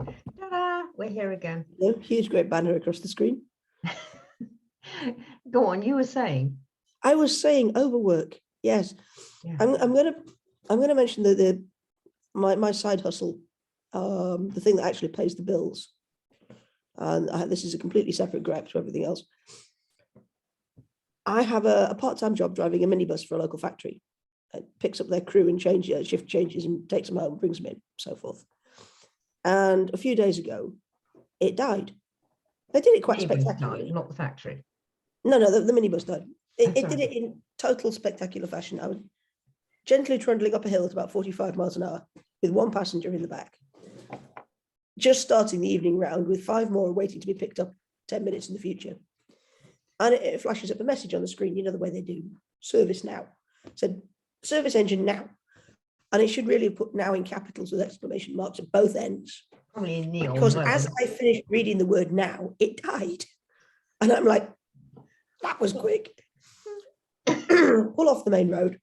Ta-da! We're here again. Huge, great banner across the screen. Go on, you were saying. I was saying overwork. Yes, Yeah. I'm gonna mention my side hustle, the thing that actually pays the bills, and this is a completely separate gripe to everything else. I have a part-time job driving a minibus for a local factory. It picks up their crew and shift changes and takes them home, brings them in, so forth. And a few days ago, it died. They did it quite spectacularly. Not the factory. No, the minibus died. It did it in total spectacular fashion. I was gently trundling up a hill at about 45 miles an hour with one passenger in the back. Just starting the evening round with 5 more waiting to be picked up 10 minutes in the future. And it flashes up a message on the screen, you know, the way they do, service now. It said, service engine now. And it should really have put now in capitals with exclamation marks at both ends. Probably in neon. Because as I finished reading the word now, it died. And I'm like, that was quick. Pull off the main road.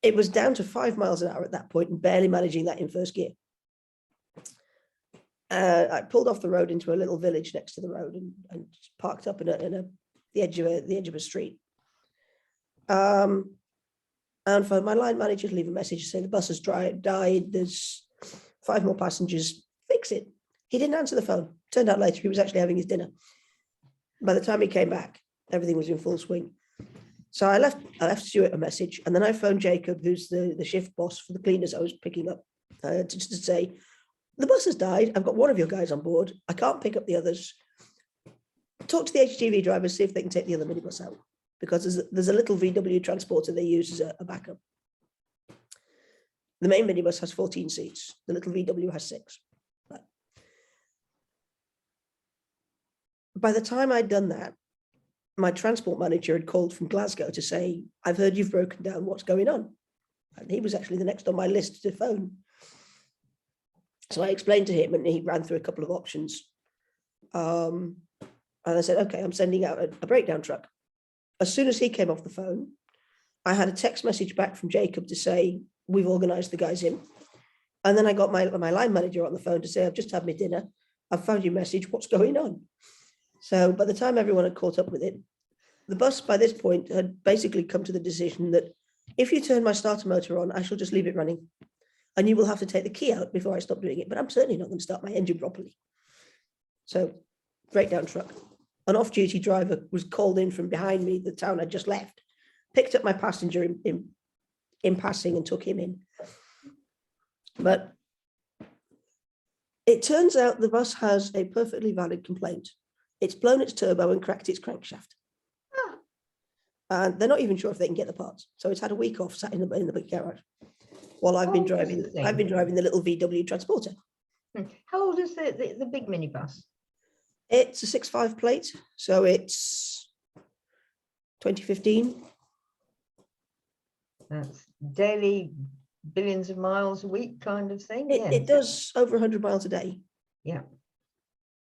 It was down to 5 miles an hour at that point and barely managing that in first gear. I pulled off the road into a little village next to the road and parked up in the edge of a street. And for my line manager to leave a message saying the bus has died, there's 5 more passengers, fix it. He didn't answer the phone. Turned out later he was actually having his dinner. By the time he came back, everything was in full swing. So I left Stuart a message, and then I phoned Jacob, who's the shift boss for the cleaners I was picking up, to say, the bus has died. I've got one of your guys on board. I can't pick up the others. Talk to the HGV drivers, see if they can take the other minibus out, because there's a little VW transporter they use as a backup. The main minibus has 14 seats. The little VW has 6. But by the time I'd done that, my transport manager had called from Glasgow to say, I've heard you've broken down, what's going on? And he was actually the next on my list to phone. So I explained to him and he ran through a couple of options. And I said, okay, I'm sending out a breakdown truck. As soon as he came off the phone, I had a text message back from Jacob to say, we've organised the guys in. And then I got my line manager on the phone to say, I've just had my dinner. I've found your message. What's going on? So by the time everyone had caught up with it, the bus by this point had basically come to the decision that if you turn my starter motor on, I shall just leave it running. And you will have to take the key out before I stop doing it. But I'm certainly not going to start my engine properly. So breakdown truck. An off-duty driver was called in from behind me, the town I'd just left, picked up my passenger in passing and took him in. But it turns out the bus has a perfectly valid complaint. It's blown its turbo and cracked its crankshaft. And they're not even sure if they can get the parts. So it's had a week off sat in the big garage while I've been driving the little VW transporter. How old is the big minibus? It's a 6.5 plate, so it's 2015. That's daily billions of miles a week kind of thing. It does over 100 miles a day. Yeah.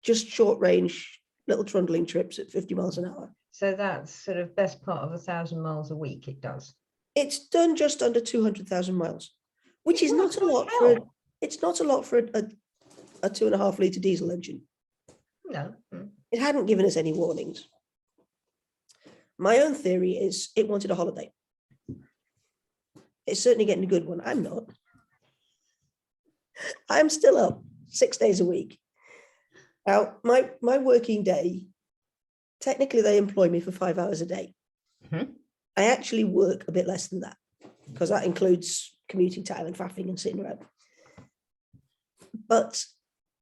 Just short range, little trundling trips at 50 miles an hour. So that's sort of best part of 1,000 miles a week it does. It's done just under 200,000 miles, which is not a lot for it's not a lot for a 2.5 litre diesel engine. No. It hadn't given us any warnings. My own theory is it wanted a holiday. It's certainly getting a good one. I'm not. I'm still up 6 days a week. Now, my working day, technically they employ me for 5 hours a day. Mm-hmm. I actually work a bit less than that because that includes commuting time and faffing and sitting around. But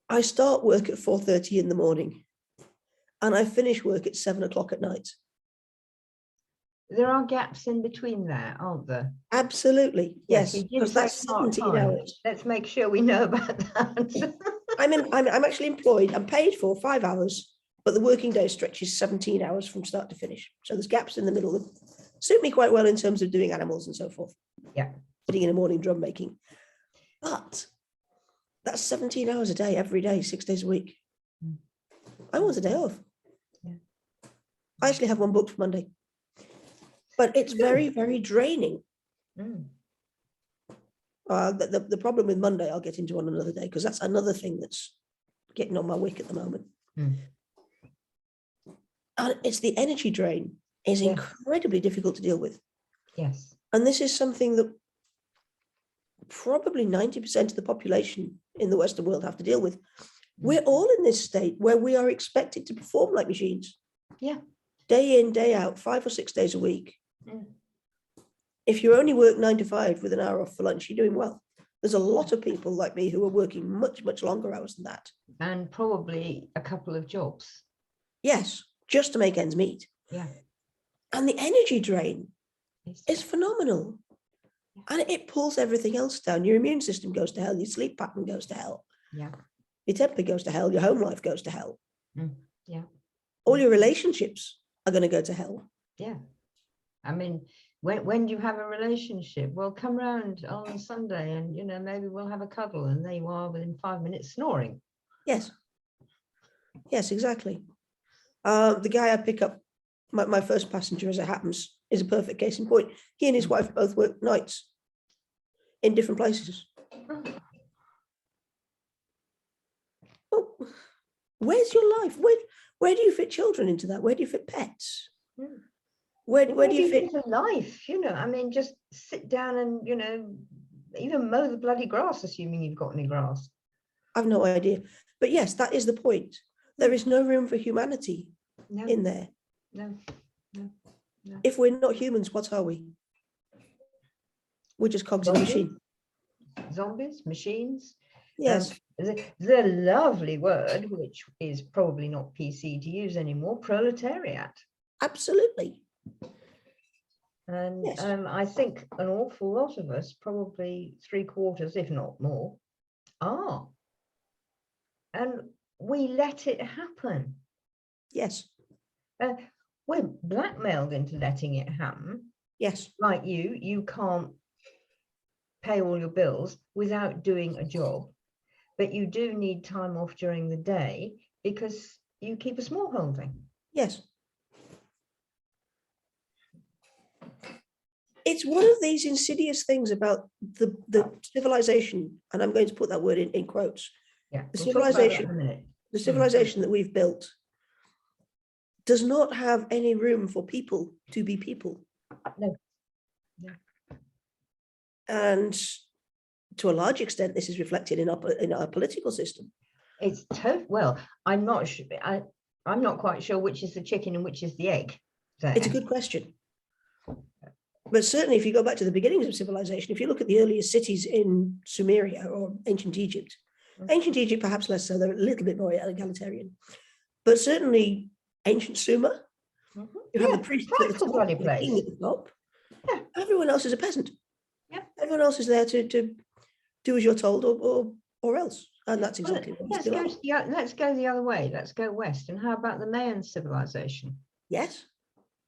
I start work at 4:30 in the morning and I finish work at 7 o'clock at night. There are gaps in between there, aren't there? Absolutely, yes. Because that's 17 hours. Let's make sure we know about that. I'm actually employed. I'm paid for 5 hours, but the working day stretches 17 hours from start to finish. So there's gaps in the middle that suit me quite well in terms of doing animals and so forth. Yeah. Sitting in a morning drum making. But that's 17 hours a day, every day, 6 days a week. I want a day off. Yeah. I actually have one booked for Monday. But it's very, very draining. The problem with Monday, I'll get into on another day, because that's another thing that's getting on my wick at the moment. Mm. And it's the energy drain is Yeah. incredibly difficult to deal with. Yes. And this is something that probably 90% of the population in the Western world have to deal with. We're all in this state where we are expected to perform like machines. Yeah. Day in, day out, 5 or 6 days a week. Mm. If you only work 9 to 5 with an hour off for lunch, you're doing well. There's a lot of people like me who are working much, much longer hours than that. And probably a couple of jobs. Yes, just to make ends meet. Yeah. And the energy drain It's is phenomenal. And it pulls everything else down. Your immune system goes to hell. Your sleep pattern goes to hell. yeah. Your temper goes to hell. Your home life goes to hell. Mm. Yeah. All your relationships are going to go to hell. Yeah. I mean, when you have a relationship, well, come round on Sunday and, maybe we'll have a cuddle, and there you are within 5 minutes snoring. Yes. Yes, exactly. The guy I pick up, my first passenger, as it happens, is a perfect case in point. He and his wife both work nights in different places. Oh, where's your life? Where do you fit children into that? Where do you fit pets? Mm. Where do you fit a life? I mean, just sit down and, even mow the bloody grass, assuming you've got any grass. I've no idea. But yes, that is the point. There is no room for humanity in there. No. If we're not humans, what are we? We're just cogs in a machine. Zombies, machines. Yes. The lovely word, which is probably not PC to use anymore, proletariat. Absolutely. And yes. I think an awful lot of us, probably 3/4, if not more, are. And we let it happen. Yes. We're blackmailed into letting it happen. Yes. Like you can't pay all your bills without doing a job, but you do need time off during the day because you keep a small holding. Yes. It's one of these insidious things about the civilization, and I'm going to put that word in quotes. Yeah, the civilization that we've built does not have any room for people to be people. No. And to a large extent, this is reflected in our political system. It's well, I'm not sure. I'm not quite sure which is the chicken and which is the egg. It's a good question. But certainly, if you go back to the beginnings of civilization, if you look at the earliest cities in Sumeria or ancient Egypt, perhaps less so, they're a little bit more egalitarian. But certainly, ancient Sumer, you have the priest at the top, the king at the top. Yeah. Everyone else is a peasant. Yeah. Everyone else is there to do as you're told or else. And that's exactly what let's go the other way. Let's go west. And how about the Mayan civilization? Yes.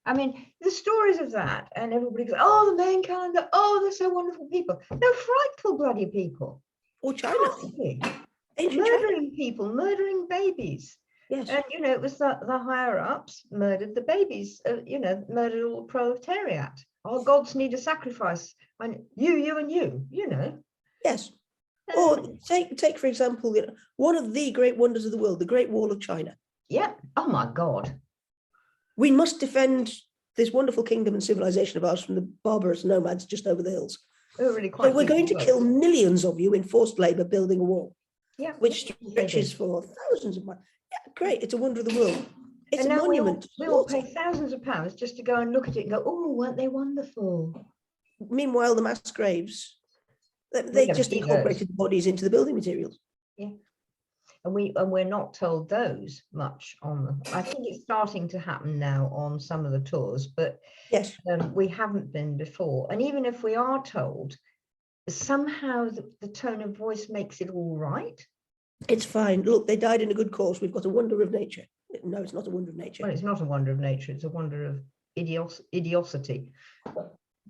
I mean, the stories of that, and everybody goes, oh, the Mayan calendar, oh, they're so wonderful people. They're frightful bloody people. Or China. Murdering people, murdering babies. Yes. And, it was the higher ups murdered the babies, murdered all the proletariat. Our gods need a sacrifice. And you, and you. Yes. Or take, for example, one of the great wonders of the world, the Great Wall of China. Yeah. Oh, my God. We must defend this wonderful kingdom and civilization of ours from the barbarous nomads just over the hills. Really so we're going to kill millions of you in forced labor building a wall, which stretches for thousands of miles. Yeah, great. It's a wonder of the world. It's a monument. We will pay thousands of pounds just to go and look at it and go, oh, weren't they wonderful? Meanwhile, the mass graves, they just incorporated the bodies into the building materials. Yeah. And we're not told those much on them. I think it's starting to happen now on some of the tours, but yes, we haven't been before. And even if we are told, somehow the tone of voice makes it all right. It's fine. Look, they died in a good cause. We've got a wonder of nature. No, it's not a wonder of nature. Well, it's not a wonder of nature. It's a wonder of idiosity.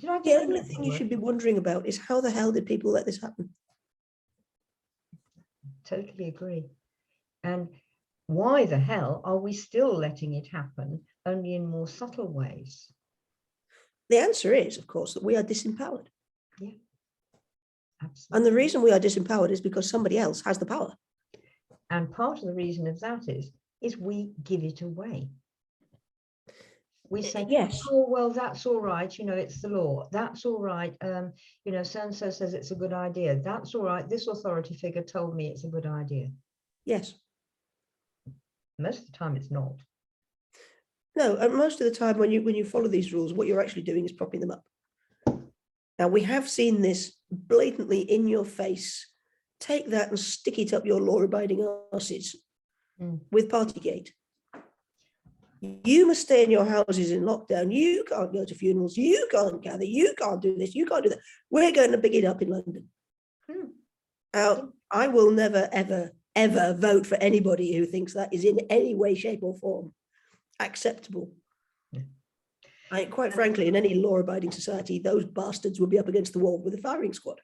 The only thing you should be wondering about is how the hell did people let this happen? Totally agree. And why the hell are we still letting it happen, only in more subtle ways? The answer is, of course, that we are disempowered. Yeah, And the reason we are disempowered is because somebody else has the power. And part of the reason of that is we give it away. We say, yes, oh, well, that's all right. You know, it's the law. That's all right. You know, so-and-so says it's a good idea. That's all right. This authority figure told me it's a good idea. yes. Most of the time it's not. No, and most of the time when you follow these rules, what you're actually doing is propping them up. Now, we have seen this blatantly in your face. Take that and stick it up your law-abiding arses with Partygate. You must stay in your houses in lockdown. You can't go to funerals. You can't gather. You can't do this. You can't do that. We're going to big it up in London. I will never, ever, ever vote for anybody who thinks that is in any way, shape or form acceptable. Quite frankly, in any law-abiding society, those bastards would be up against the wall with a firing squad.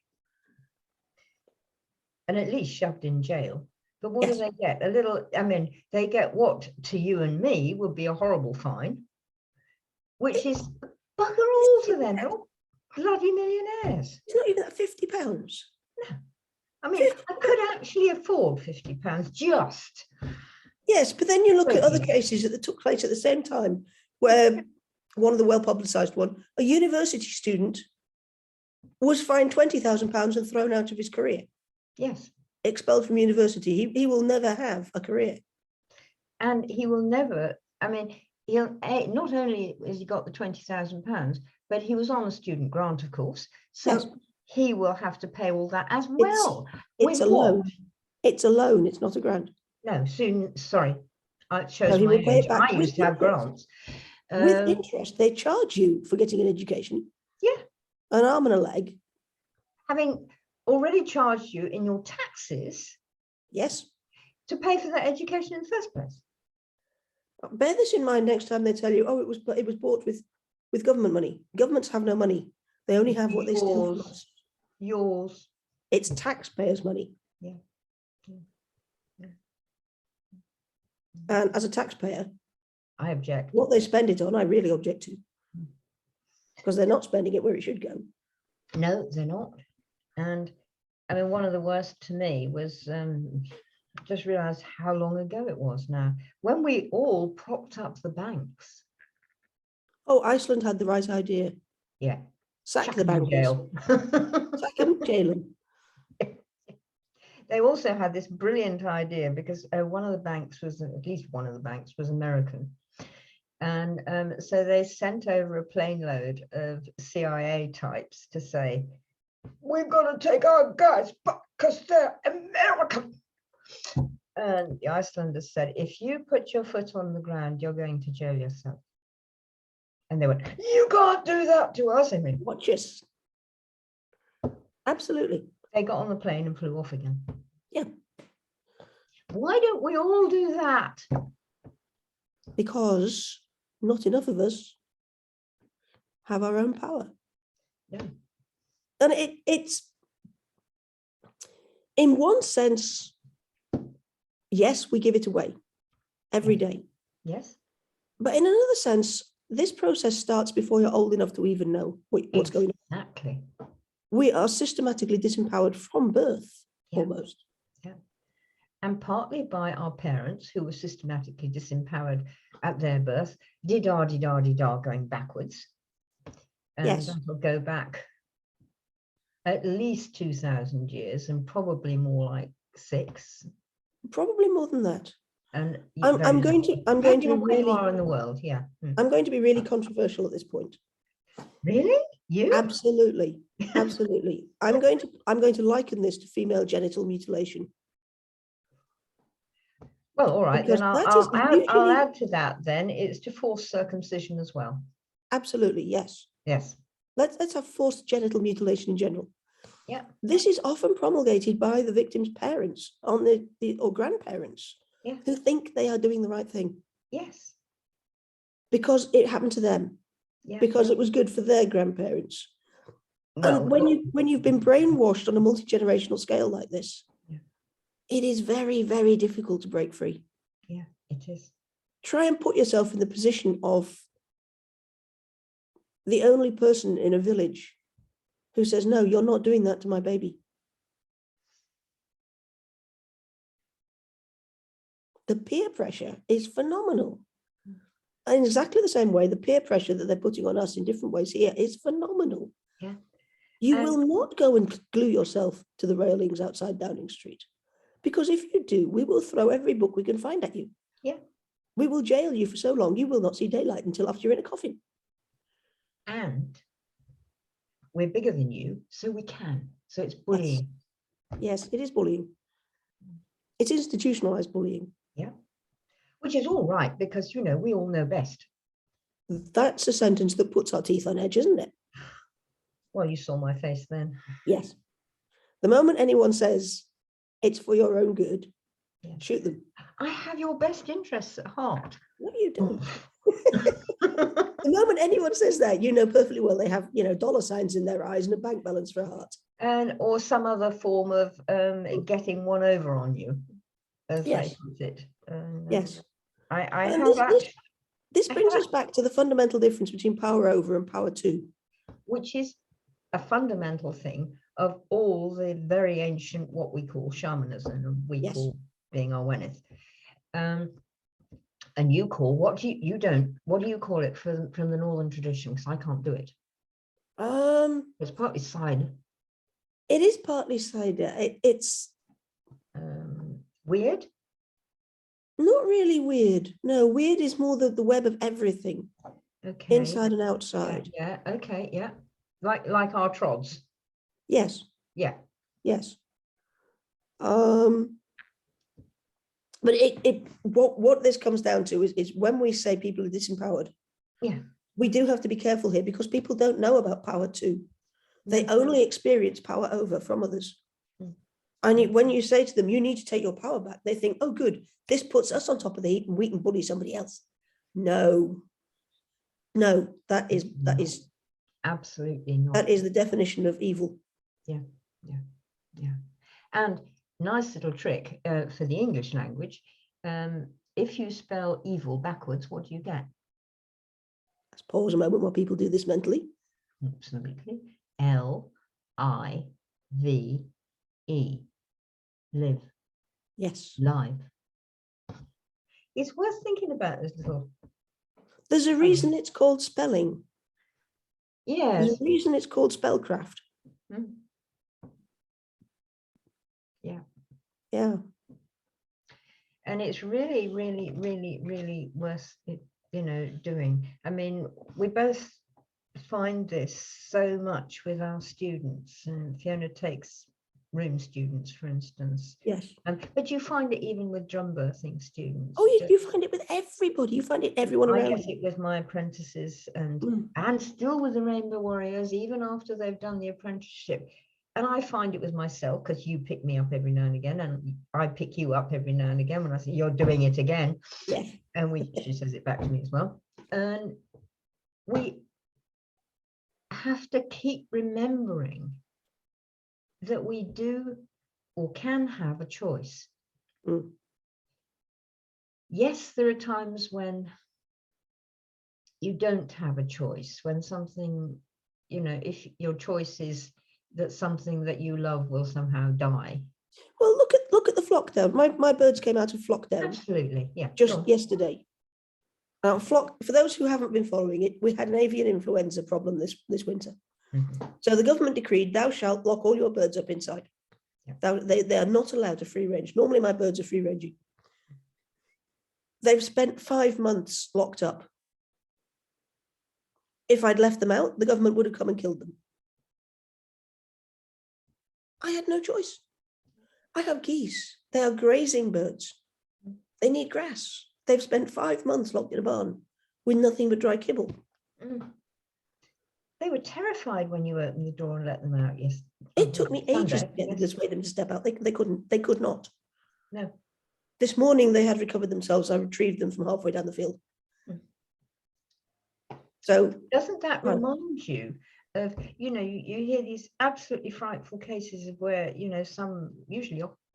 And at least shoved in jail. But what Yes. do they get? A little, I mean, they get what to you and me would be a horrible fine, which is bugger all to them. They're all bloody millionaires. It's not even that £50. No. I mean, I could actually afford £50 just. Yes, but then you look at other cases that took place at the same time, where one of the well-publicised one, a university student was fined £20,000 and thrown out of his career. Yes. Expelled from university. He will never have a career. And he will never, I mean, he'll not only has he got the £20,000, but he was on a student grant, of course. So Yes. he will have to pay all that as well. It's a loan. It's a loan. It's not a grant. No, sorry. It shows No, he my will pay age. it back I used to have grants. With interest. They charge you for getting an education. Yeah. An arm and a leg. Having already charged you in your taxes. Yes. To pay for that education in the first place. Bear this in mind next time they tell you, oh, it was bought with government money. Governments have no money. They only have what they steal from us. Yours. It's taxpayers' money. Yeah. And as a taxpayer, I object. What they spend it on, I really object to. Because they're not spending it where it should go. No, they're not. And I mean, one of the worst to me was just realized how long ago it was now, when we all propped up the banks. Oh, Iceland had the right idea. Yeah. Sack the bankers. Jail. Sack them, jail them. They also had this brilliant idea because one of the banks was, at least one of the banks was American. And so they sent over a plane load of CIA types to say, we're going to take our guys back because they're American. And the Icelanders said, if you put your foot on the ground, you're going to jail yourself. And they went, you can't do that to us. I mean, watch us. Absolutely. They got on the plane and flew off again. Yeah. Why don't we all do that? Because not enough of us have our own power. Yeah. And it's, in one sense, yes, we give it away every day. Yes. But in another sense, this process starts before you're old enough to even know what's going on. Exactly. We are systematically disempowered from birth, almost. Yeah. And partly by our parents, who were systematically disempowered at their birth, did-dar-dee-dar-dee-dar going backwards. And yes. that'll go back at least 2,000 years and probably more like 6. Probably more than that. And I'm going to be really in the world. Yeah. I'm going to be really controversial at this point. Really? You? Absolutely. Absolutely. I'm going to liken this to female genital mutilation. Well, all right, because then I'll add to that then. It's to force circumcision as well. Absolutely, yes. Yes. Let's have forced genital mutilation in general. Yeah. This is often promulgated by the victim's parents or grandparents who think they are doing the right thing. Yes. Because it happened to them. Yeah. Because it was good for their grandparents. Well, and when you've been brainwashed on a multi-generational scale like this, it is very, very difficult to break free. Yeah, it is. Try and put yourself in the position of the only person in a village who says, no, you're not doing that to my baby. the peer pressure is phenomenal. And in exactly the same way, the peer pressure that they're putting on us in different ways here is phenomenal. Yeah. You will not go and glue yourself to the railings outside Downing Street, because if you do, we will throw every book we can find at you. Yeah. We will jail you for so long, you will not see daylight until after you're in a coffin. And we're bigger than you, so we can. So it's bullying. Yes, it is bullying. It's institutionalized bullying. Yeah. Which is all right, because, we all know best. That's a sentence that puts our teeth on edge, isn't it? Well, you saw my face then. Yes. The moment anyone says it's for your own good, shoot them. I have your best interests at heart. No, you don't. The moment anyone says that, you know perfectly well they have, dollar signs in their eyes and a bank balance for a heart. Or some other form of getting one over on you, as Yes. they put it. Yes. I have that. This brings us back to the fundamental difference between power over and power to. Which is a fundamental thing of all the very ancient, what we call shamanism, and we call being Arwenith. And you call, what do you call it from the Northern tradition? Because I can't do it. It's partly side. It is partly side. It's weird. Not really weird. No, weird is more the web of everything. Okay. Inside and outside. Yeah. Okay. Yeah. Like our trods. Yes. Yeah. Yes. But what this comes down to is when we say people are disempowered. Yeah. We do have to be careful here, because people don't know about power to. They only experience power over from others. And when you say to them, you need to take your power back, they think, oh, good, this puts us on top of the heap and we can bully somebody else. No, that is absolutely not. That is the definition of evil. Yeah. And nice little trick for the English language. If you spell evil backwards, what do you get? Let's pause a moment while people do this mentally. Absolutely. L-I-V-E. Live. Yes. Live. It's worth thinking about this little. There's a reason it's called spelling. Yes. There's a reason it's called spellcraft. Yeah. Yeah. And it's really, really, really, really worth it, doing. I mean, we both find this so much with our students, and Fiona takes room students, for instance. Yes. But you find it even with drum birthing students. Oh, you find it with everybody. You find it everyone around. I get it with my apprentices and still with the Rainbow Warriors, even after they've done the apprenticeship. And I find it with myself, because you pick me up every now and again, and I pick you up every now and again when I say you're doing it again. Yeah. And she says it back to me as well. And we have to keep remembering that we do or can have a choice. Yes, there are times when you don't have a choice, when something, if your choice is that something that you love will somehow die. Well, look at the flock down. My birds came out of flock down. Absolutely, yeah. Just yesterday. Flock, for those who haven't been following it, we had an avian influenza problem this winter. So the government decreed, thou shalt lock all your birds up inside. Yeah. They are not allowed to free range. Normally my birds are free ranging. They've spent 5 months locked up. If I'd left them out, the government would have come and killed them. I had no choice. I have geese. They are grazing birds. They need grass. They've spent 5 months locked in a barn with nothing but dry kibble. They were terrified when you opened the door and let them out. Yes. It took me ages to get them to persuade them to step out. They could not. No. This morning they had recovered themselves. I retrieved them from halfway down the field. So doesn't that remind you of, you hear these absolutely frightful cases of where,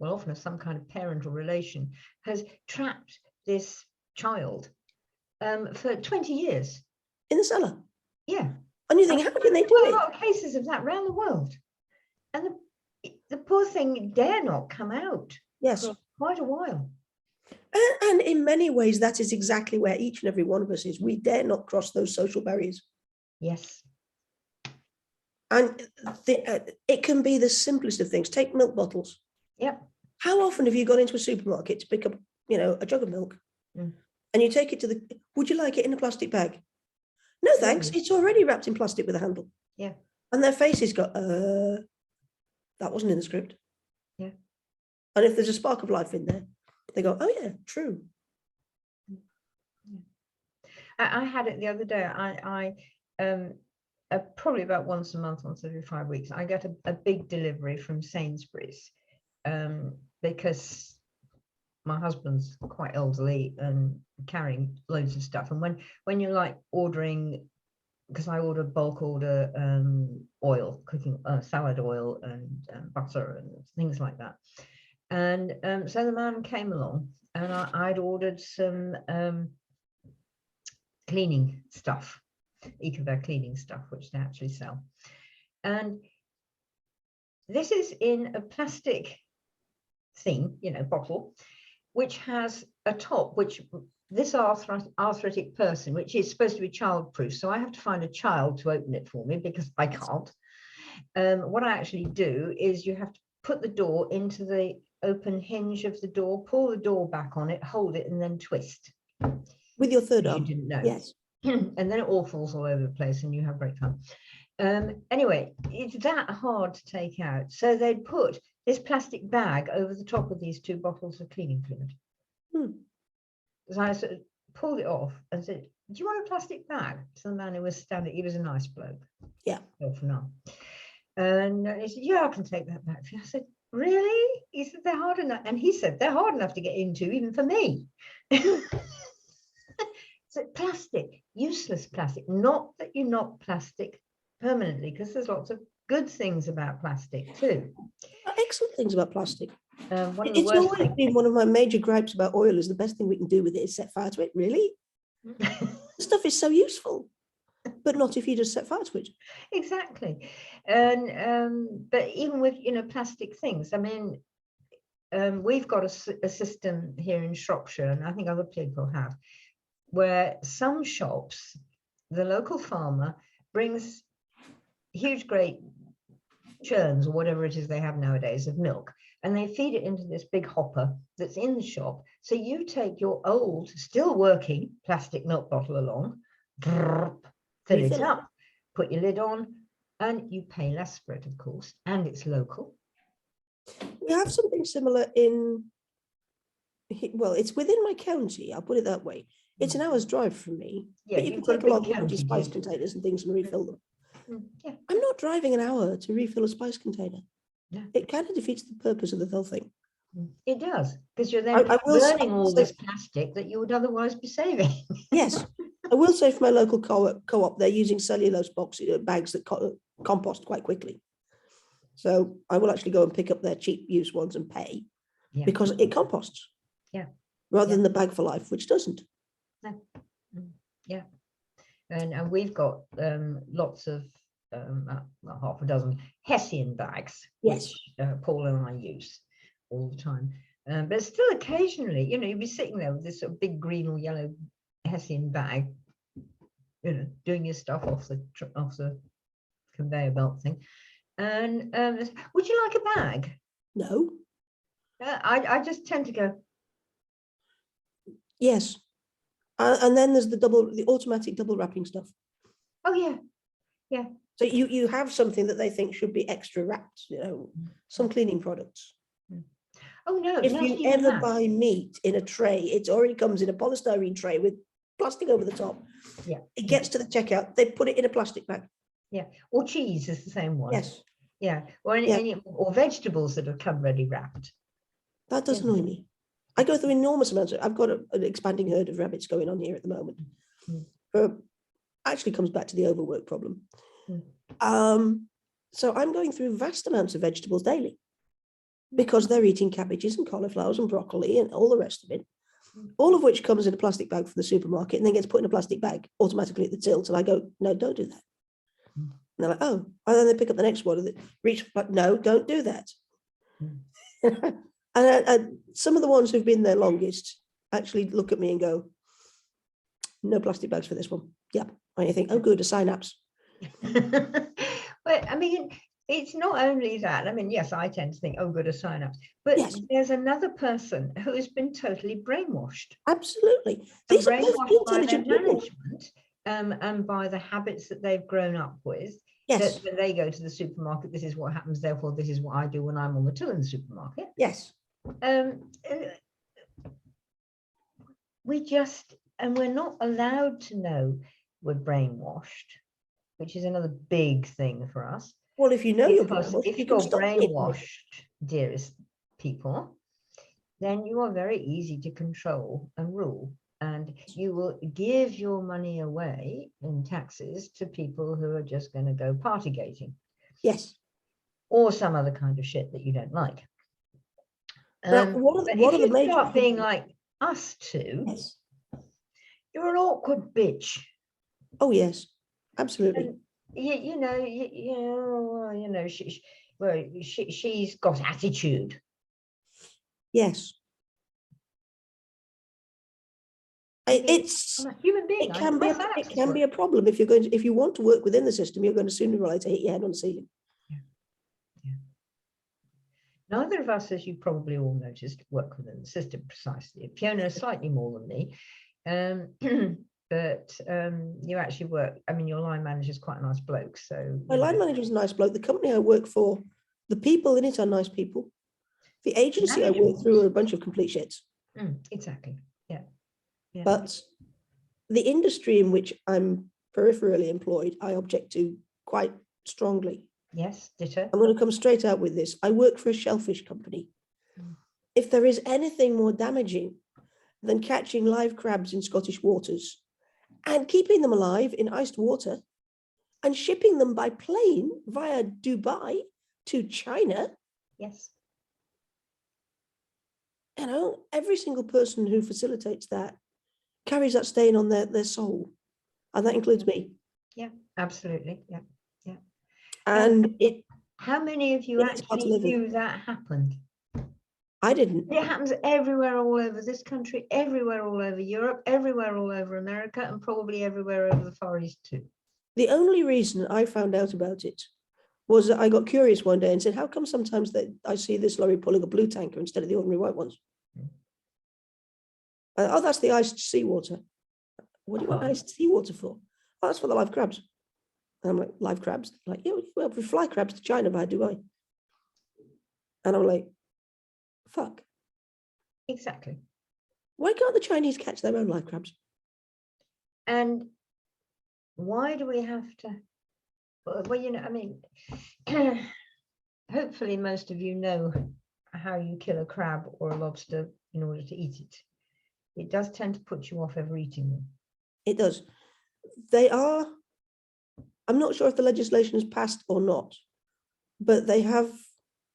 often some kind of parental relation has trapped this child for 20 years. In the cellar. Yeah. And you think, how can they do it? A lot of cases of that around the world. And the poor thing dare not come out. Yes. For quite a while. And in many ways, that is exactly where each and every one of us is. We dare not cross those social barriers. Yes. And it can be the simplest of things. Take milk bottles. Yep. How often have you gone into a supermarket to pick up, a jug of milk, and you take it to would you like it in a plastic bag? No, thanks. It's already wrapped in plastic with a handle. Yeah. And their faces go, that wasn't in the script. Yeah. And if there's a spark of life in there, they go, oh yeah, true. I had it the other day. I probably about once a month, once every 5 weeks, I get a big delivery from Sainsbury's, because my husband's quite elderly and carrying loads of stuff. And when you're like ordering, because I bulk order oil, cooking salad oil and butter and things like that. And so the man came along, and I'd ordered some cleaning stuff, Ecover cleaning stuff, which they actually sell. And this is in a plastic thing, bottle, which has a top, which this arthritic person, which is supposed to be childproof, so I have to find a child to open it for me because I can't. What I actually do is you have to put the door into the open hinge of the door, pull the door back on it, hold it, and then twist. With your third arm. You didn't know. Yes. And then it all falls all over the place and you have great fun. Anyway, it's that hard to take out. So they'd put this plastic bag over the top of these 2 bottles of cleaning fluid. So I sort of pulled it off and said, do you want a plastic bag? So the man who was standing, he was a nice bloke. Yeah. For now. And he said, yeah, I can take that back for you. I said, really? He said, they're hard enough. And he said, they're hard enough to get into, even for me. So plastic, useless plastic, not that you knock plastic permanently, because there's lots of good things about plastic too. Excellent things about plastic. It's always been one of my major gripes about oil is the best thing we can do with it is set fire to it. Really? Stuff is so useful, but not if you just set fire to it. Exactly. And but even with plastic things, I mean, we've got a system here in Shropshire, and I think other people have, where some shops, the local farmer brings huge, great churns or whatever it is they have nowadays of milk, and they feed it into this big hopper that's in the shop. So you take your old, still working plastic milk bottle along, fill it up, put your lid on, and you pay less for it, of course, and it's local. We have something similar it's within my county, I'll put it that way. It's an hour's drive from me, but you can take along empty spice containers and things and refill them. Yeah. I'm not driving an hour to refill a spice container. Yeah. It kind of defeats the purpose of the whole thing. It does, because you're then burning all this plastic that you would otherwise be saving. Yes, I will say for my local co-op, they're using cellulose bags that compost quite quickly. So I will actually go and pick up their cheap use ones and pay, because it composts. Yeah. Rather than the bag for life, which doesn't. No. Yeah. And we've got lots of half a dozen Hessian bags, which Paul and I use all the time. But still occasionally, you'd be sitting there with this sort of big green or yellow Hessian bag, doing your stuff off the conveyor belt thing. And would you like a bag? No. I just tend to go. Yes. And then there's the automatic double wrapping stuff. Oh yeah. Yeah. So you have something that they think should be extra wrapped, some cleaning products. Oh no. If you ever buy meat in a tray, it already comes in a polystyrene tray with plastic over the top. Yeah. It gets to the checkout, they put it in a plastic bag. Yeah. Or cheese is the same one. Yes. Yeah. Or or vegetables that have come ready wrapped. That does annoy me. I go through enormous amounts I've got an expanding herd of rabbits going on here at the moment. Actually comes back to the overwork problem. So I'm going through vast amounts of vegetables daily because they're eating cabbages and cauliflowers and broccoli and all the rest of it, all of which comes in a plastic bag from the supermarket and then gets put in a plastic bag automatically at the tilt. And I go, no, don't do that. And they're like, oh, and then they pick up the next one and they reach, but no, don't do that. And some of the ones who've been there longest actually look at me and go, no plastic bags for this one. Yep. And you think, oh, good, a synapse. But I mean, it's not only that. I mean, yes, I tend to think, oh, good, a synapse. But Yes. there's another person who has been totally brainwashed. Absolutely. And These are brainwashed perfectly by their intelligent people. management and by the habits that they've grown up with. Yes. That when they go to the supermarket, this is what happens. Therefore, this is what I do when I'm on the till in the supermarket. Yes. We're not allowed to know we're brainwashed, which is another big thing for us. Well, if you know you're Because brainwashed, if you you're can stop being brainwashed, dearest people, then you are very easy to control and rule. And you will give your money away in taxes to people who are just going to go partygating. Yes. Or some other kind of shit that you don't like. Now, But what if are the you major start being like us two, yes. you're an awkward bitch. Oh, yes, absolutely. And she's got attitude. Yes. I'm a human being. It can be a problem if you want to work within the system, you're going to sooner or later hit your head on the ceiling. Yeah. Neither of us, as you probably all noticed, work within the system precisely. Fiona is slightly more than me. But you actually work, I mean, your line manager is quite a nice bloke. So my line manager is a nice bloke. The company I work for, the people in it are nice people. The agency I work through are a bunch of complete shits. Exactly. Yeah. But the industry in which I'm peripherally employed, I object to quite strongly. Yes, ditto. I'm going to come straight out with this. I work for a shellfish company. If there is anything more damaging than catching live crabs in Scottish waters and keeping them alive in iced water and shipping them by plane via Dubai to China. Yes. You know, every single person who facilitates that carries that stain on their soul. And that includes me. Yeah, absolutely. Yeah. Yeah. And how many of you actually knew that happened? I didn't. It happens everywhere all over this country, everywhere all over Europe, everywhere all over America, and probably everywhere over the Far East too. The only reason I found out about it was that I got curious one day and said, how come sometimes that I see this lorry pulling a blue tanker instead of the ordinary white ones? Oh, that's the iced seawater. What do you want iced seawater for? Oh, that's for the live crabs. And I'm like, live crabs? Like, yeah, well, we fly crabs to China via Dubai. And I'm like, fuck. Exactly. Why can't the Chinese catch their own live crabs? And why do we have to? Well, you know, I mean, hopefully most of you know how you kill a crab or a lobster in order to eat it. It does tend to put you off ever eating them. It does. They are, I'm not sure if the legislation has passed or not, but they have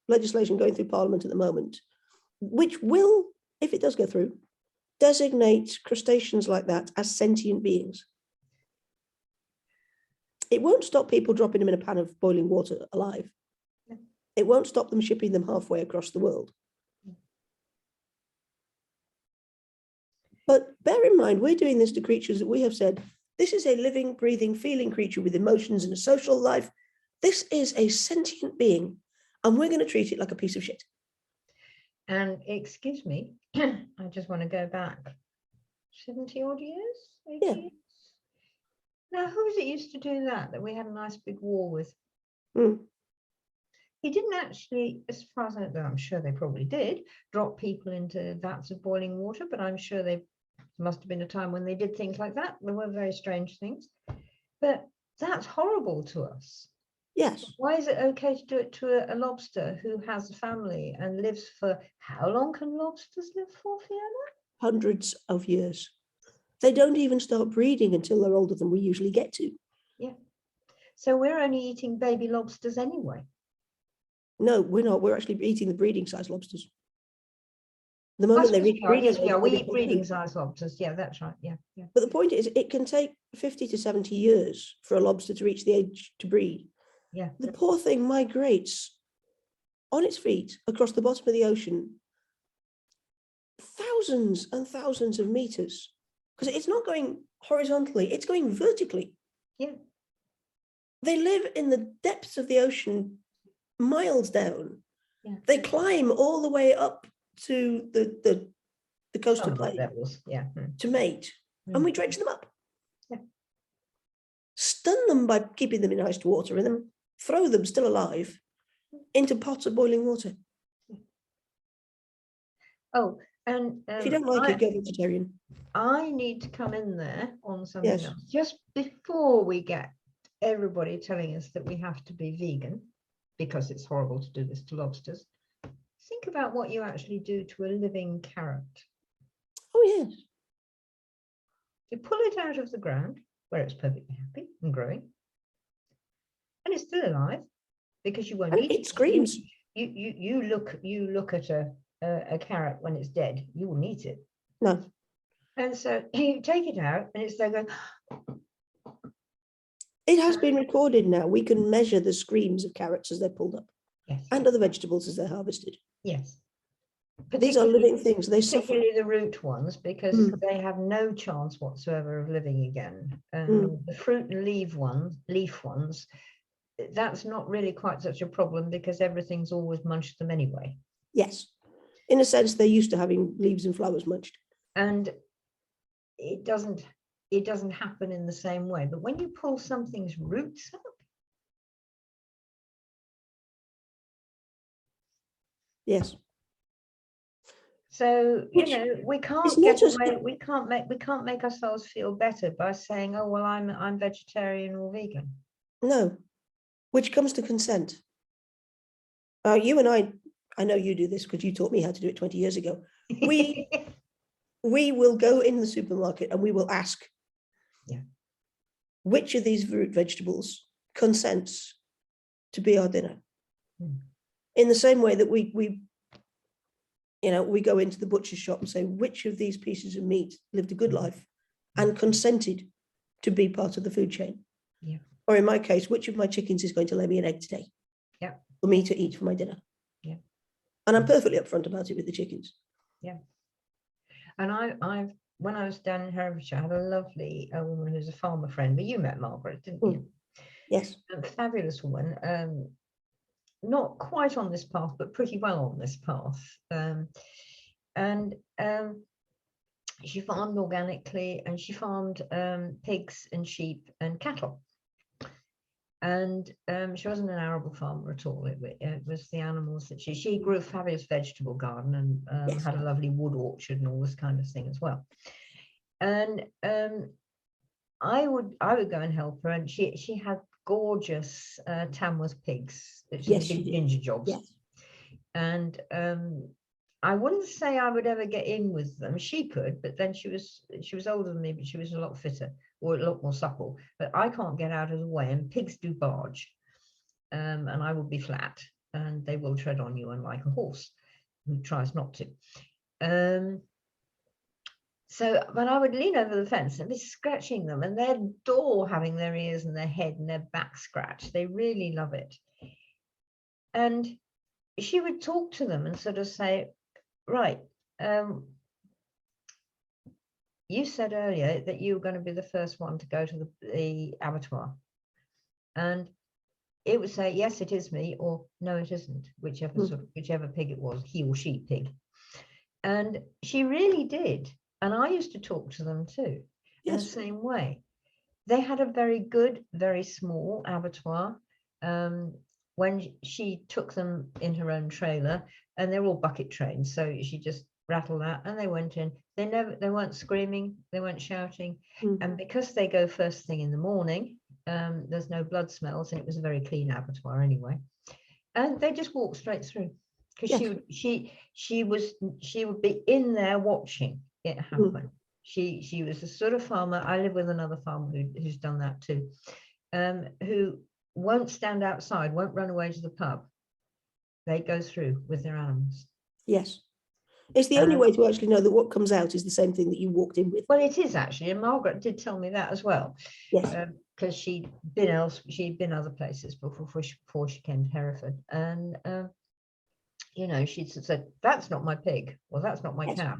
legislation going through Parliament at the moment, which will, if it does go through, designate crustaceans like that as sentient beings. It won't stop people dropping them in a pan of boiling water alive. Yeah. It won't stop them shipping them halfway across the world. Yeah. But bear in mind, we're doing this to creatures that we have said, this is a living, breathing, feeling creature with emotions and a social life. This is a sentient being, and we're going to treat it like a piece of shit. And excuse me, I just want to go back 70 odd years, 80 years. Now, who was it used to do that we had a nice big war with? He didn't actually, as far as I know, I'm sure they probably did, drop people into vats of boiling water, but I'm sure they must have been a time when they did things like that. There were very strange things. But that's horrible to us. Yes. Why is it okay to do it to a lobster who has a family and lives for, how long can lobsters live for, Fiona? Hundreds of years. They don't even start breeding until they're older than we usually get to. Yeah. So we're only eating baby lobsters anyway. No, we're not. We're actually eating the breeding size lobsters. The moment they reach breeding, yes, we eat breeding size lobsters. Yeah, that's right. Yeah, yeah. But the point is, it can take 50 to 70 years for a lobster to reach the age to breed. Yeah. The poor thing migrates on its feet across the bottom of the ocean thousands and thousands of meters, because it's not going horizontally, it's going vertically. Yeah. They live in the depths of the ocean, miles down. Yeah. They climb all the way up to the coastal plain levels. Yeah. to mate, and we dredge them up. Yeah. Stun them by keeping them in iced water, and then throw them still alive into pots of boiling water. Oh, and If you don't like it, go vegetarian. I need to come in there on something Yes. else. Just before we get everybody telling us that we have to be vegan, because it's horrible to do this to lobsters, think about what you actually do to a living carrot. Oh, yes. You pull it out of the ground where it's perfectly happy and growing, and it's still alive because you won't And eat it screams. You look at a carrot when it's dead, you wouldn't eat it. No. And so you take it out and it's there going. It has been recorded now. We can measure the screams of carrots as they're pulled up. Yes. And other vegetables as they're harvested. Yes. These are living things. They suffer. Particularly the root ones, because they have no chance whatsoever of living again. And the fruit and leaf ones, that's not really quite such a problem because everything's always munched them anyway. Yes. In a sense, they're used to having leaves and flowers munched. And it doesn't happen in the same way. But when you pull something's roots up, yes. So we can't get away. We can't make ourselves feel better by saying, "Oh well, I'm vegetarian or vegan." No, which comes to consent. You and I know you do this because you taught me how to do it 20 years ago. We will go in the supermarket and we will ask, which of these root vegetables consents to be our dinner? In the same way that we go into the butcher's shop and say, which of these pieces of meat lived a good life and consented to be part of the food chain? Yeah. Or in my case, which of my chickens is going to lay me an egg today? Yeah. For me to eat for my dinner. Yeah. And I'm perfectly upfront about it with the chickens. Yeah. And I've when I was down in Herefordshire, I had a lovely woman who's a farmer friend, but you met Margaret, didn't you? Yes. A fabulous woman, not quite on this path, but pretty well on this path. And she farmed organically, and she farmed pigs and sheep and cattle. And she wasn't an arable farmer at all. It was the animals that she grew a fabulous vegetable garden and had a lovely wood orchard and all this kind of thing as well. And I would go and help her, and she had gorgeous Tamworth pigs that she did ginger jobs. Yes. And I wouldn't say I would ever get in with them. She could, but then she was older than me, but she was a lot fitter or a lot more supple. But I can't get out of the way, and pigs do barge, and I will be flat, and they will tread on you, unlike a horse who tries not to. So, but I would lean over the fence and be scratching them, and they adore having their ears and their head and their back scratched. They really love it. And she would talk to them and sort of say, right, you said earlier that you were going to be the first one to go to the abattoir. And it would say, yes, it is me, or no, it isn't, whichever pig it was, he or she pig. And she really did. And I used to talk to them too, in the same way. They had a very good, very small abattoir. When she took them in her own trailer, and they're all bucket trains, so she just rattled that and they went in. They weren't screaming, they weren't shouting. And because they go first thing in the morning, there's no blood smells, and it was a very clean abattoir anyway. And they just walked straight through, because she would be in there watching it happen. She was the sort of farmer. I live with another farmer who's done that too, who won't stand outside, won't run away to the pub. They go through with their animals. Yes. It's the only way to actually know that what comes out is the same thing that you walked in with. Well, it is actually, and Margaret did tell me that as well. Yes. Because she'd been other places before she came to Hereford, and she said, "That's not my pig," or "That's not my cow."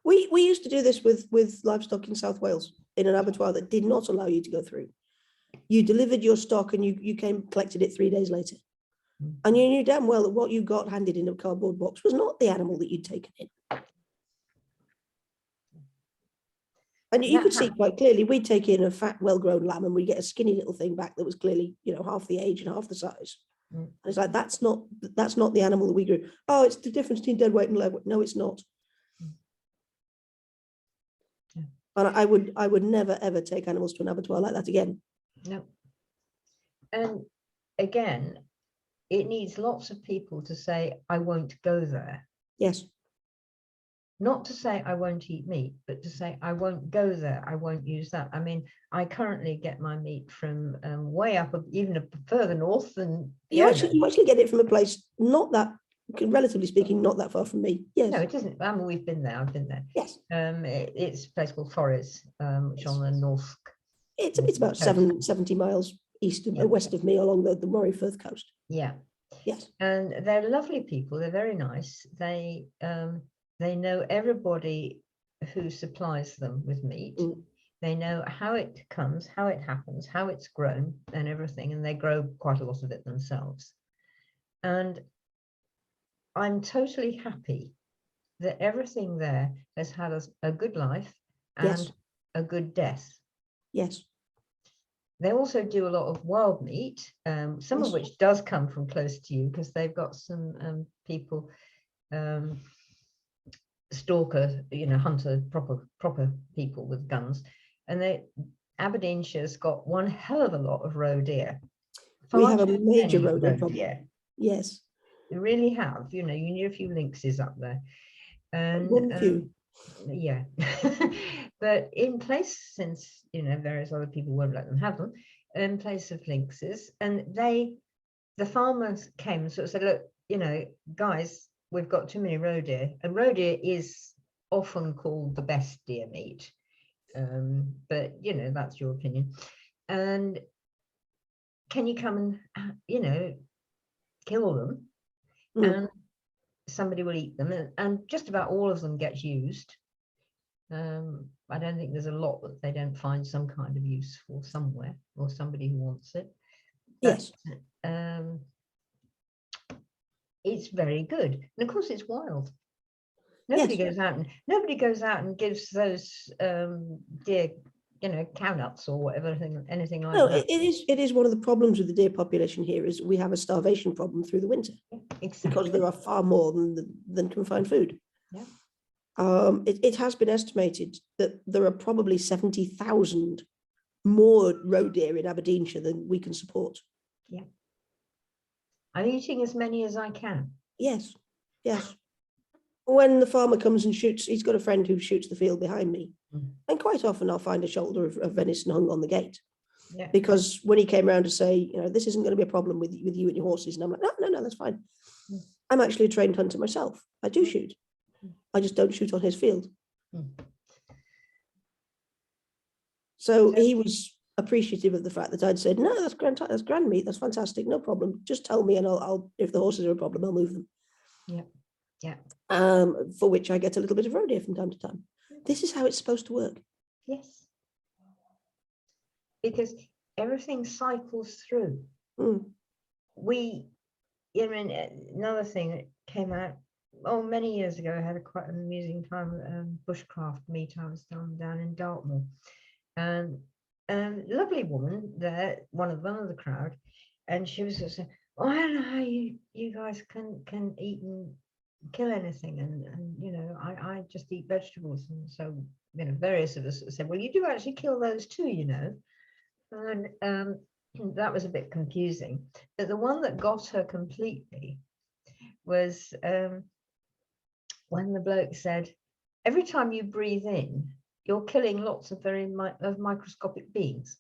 We used to do this with livestock in South Wales in an abattoir that did not allow you to go through. You delivered your stock and you came collected it 3 days later. And you knew damn well that what you got handed in a cardboard box was not the animal that you'd taken in. And you could see quite clearly, we'd take in a fat, well-grown lamb and we'd get a skinny little thing back that was clearly, half the age and half the size. And it's like, that's not the animal that we grew. Oh, it's the difference between dead weight and live weight. No, it's not. And I would never, ever take animals to an abattoir like that again. No. And again, it needs lots of people to say, I won't go there. Yes. Not to say I won't eat meat, but to say I won't go there. I won't use that. I mean, I currently get my meat from way up, even further north than you actually get it from a place not that, relatively speaking, not that far from me. Yes. No, it isn't. I mean, we've been there. I've been there. Yes. It's a place called Forres, which on the north. It's about 70 miles east of west of me along the Moray Firth coast. Yeah. Yes. And they're lovely people. They're very nice. They know everybody who supplies them with meat. They know how it comes, how it happens, how it's grown and everything. And they grow quite a lot of it themselves. And I'm totally happy that everything there has had a good life and a good death. Yes. They also do a lot of wild meat, some of which does come from close to you because they've got some people, stalker, hunter, proper people with guns. And Aberdeenshire's got one hell of a lot of roe deer. We have a major roe deer problem. Yes. They really have. You need a few lynxes up there. And one few. Yeah. But in place, since various other people won't let them have them, in place of lynxes, and the farmers came and sort of said, look, guys, we've got too many roe deer. And roe deer is often called the best deer meat, but that's your opinion. And can you come and kill them, and somebody will eat them, and just about all of them get used. I don't think there's a lot that they don't find some kind of use for somewhere, or somebody who wants it. But, yes. It's very good, and of course it's wild. Nobody goes out and gives those deer, cow nuts or whatever, anything like that. It is one of the problems with the deer population here is we have a starvation problem through the winter. Exactly. Because there are far more than can find food. Yeah. It has been estimated that there are probably 70,000 more roe deer in Aberdeenshire than we can support. Yeah. I'm eating as many as I can. Yes. Yes. When the farmer comes and shoots, he's got a friend who shoots the field behind me. And quite often I'll find a shoulder of venison hung on the gate. Yeah. Because when he came around to say, this isn't going to be a problem with you and your horses. And I'm like, no, that's fine. I'm actually a trained hunter myself. I do shoot. I just don't shoot on his field. So he was appreciative of the fact that I'd said, no, that's grand meat. That's fantastic. No problem. Just tell me and I'll if the horses are a problem, I'll move them. Yeah. Yeah. For which I get a little bit of roe deer from time to time. This is how it's supposed to work. Yes. Because everything cycles through. Another thing that came out, many years ago, I had quite an amusing time at bushcraft meet. I was down in Dartmoor. And lovely woman there, one of the crowd, and she was just saying, I don't know how you guys can eat and kill anything, and I just eat vegetables. And so various of us said, well, you do actually kill those too, and that was a bit confusing. But the one that got her completely was when the bloke said, every time you breathe in, you're killing lots of microscopic beings.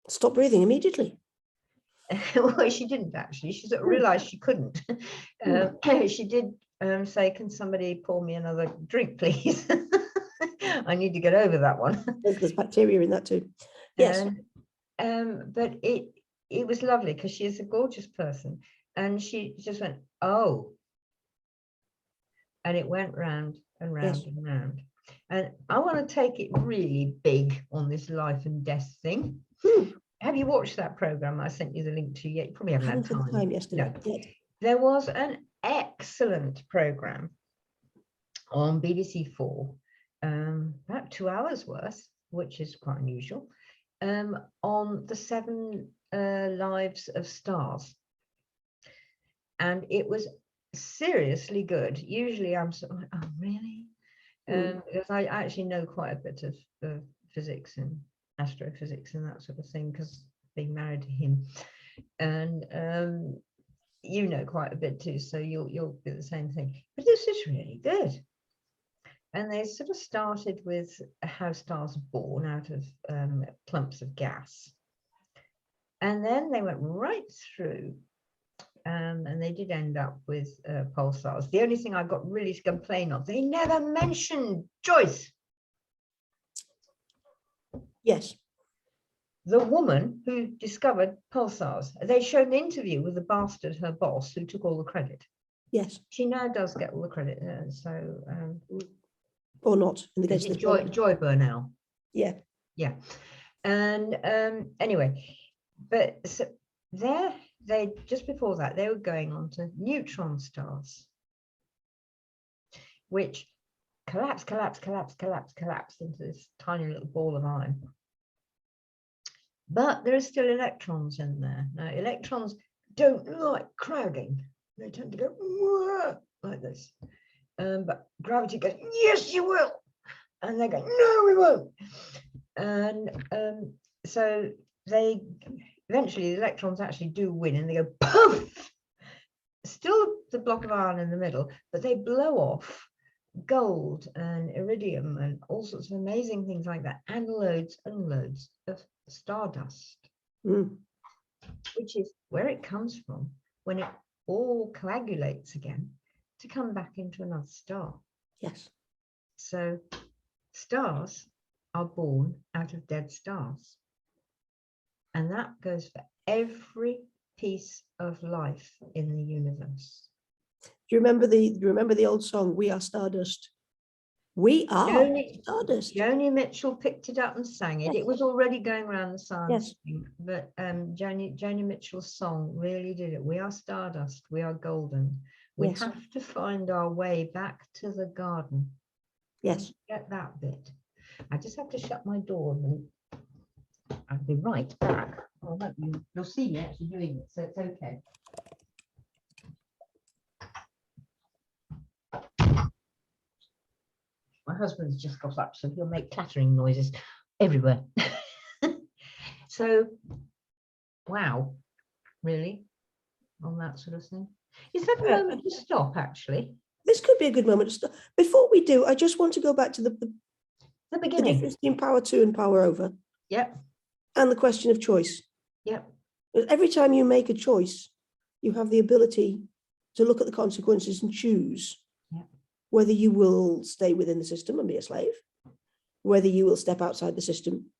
Stop breathing immediately. Well, she didn't actually. She sort of realized she couldn't. She did say, can somebody pour me another drink, please? I need to get over that one. There's bacteria in that too. Yes. But it was lovely because she is a gorgeous person. And she just went, oh. and it went round and round Yes. and round. And I want to take it really big on this life and death thing. Have you watched that program I sent you the link to yet? You probably haven't had Hadn't had time yesterday. No. There was an excellent program on BBC4, about 2 hours worth, which is quite unusual, on the 7 lives of stars. And it was seriously good. Usually I'm sort of like, oh, really? Because I actually know quite a bit of physics and astrophysics and that sort of thing, because being married to him. And you know quite a bit too, so you'll do the same thing. But this is really good. And they sort of started with how stars are born out of clumps of gas. And then they went right through, and they did end up with pulsars. The only thing I got really to complain of, they never mentioned Joyce. Yes. The woman who discovered pulsars. They showed an interview with the bastard, her boss, who took all the credit. Yes. She now does get all the credit. Or not, in the case of the Joy Burnell. Yeah. Yeah. And anyway, but so there, they just before that, they were going on to neutron stars, which collapse into this tiny little ball of iron. But there are still electrons in there. Now, electrons don't like crowding. They tend to go like this. But gravity goes, yes, you will. And they go, no, we won't. And so they eventually, the electrons actually do win, and they go poof. Still the block of iron in the middle, but they blow off gold and iridium and all sorts of amazing things like that, and loads and loads of stardust, which is where it comes from when it all coagulates again to come back into another star. Yes. So stars are born out of dead stars, and that goes for every piece of life in the universe. Do you remember the old song, We Are Stardust? We are Stardust. Joni Mitchell picked it up and sang it. Yes. It was already going around the science Yes. thing, but Joni Mitchell's song really did it. We are stardust, we are golden. We Yes. have to find our way back to the garden. Yes. Get that bit. I just have to shut my door and I'll be right back. You'll see me actually doing it, so it's okay. My husband's just got up, so he'll make clattering noises everywhere. So, wow, really, on that sort of thing. Is that a moment to stop, actually? This could be a good moment to stop. Before we do, I just want to go back to the beginning. The difference between power to and power over. Yep. And the question of choice. Yep. Every time you make a choice, you have the ability to look at the consequences and choose whether you will stay within the system and be a slave, whether you will step outside the system.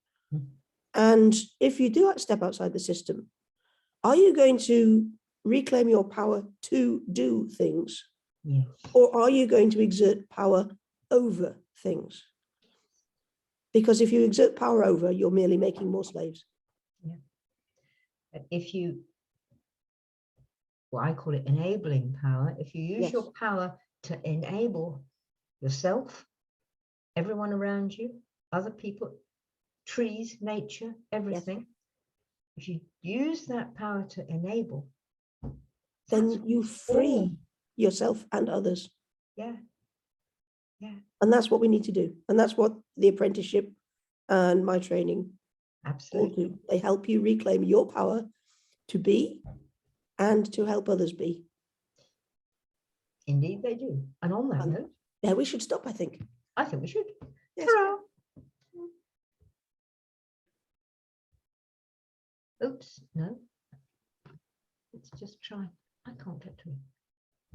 And if you do step outside the system, are you going to reclaim your power to do things? Yes. Or are you going to exert power over things? Because if you exert power over, you're merely making more slaves. Yeah. If you, well, I call it enabling power. If you use your power to enable yourself, everyone around you, other people, trees, nature, everything. If you use that power to enable, then you free yourself and others. Yeah. Yeah. And that's what we need to do. And that's what the apprenticeship and my training all do. They help you reclaim your power to be and to help others be. Indeed, they do. And on that note, yeah, we should stop, I think. I think we should. Yes. Ta-ra. Oops, no. Let's just try. I can't get to it.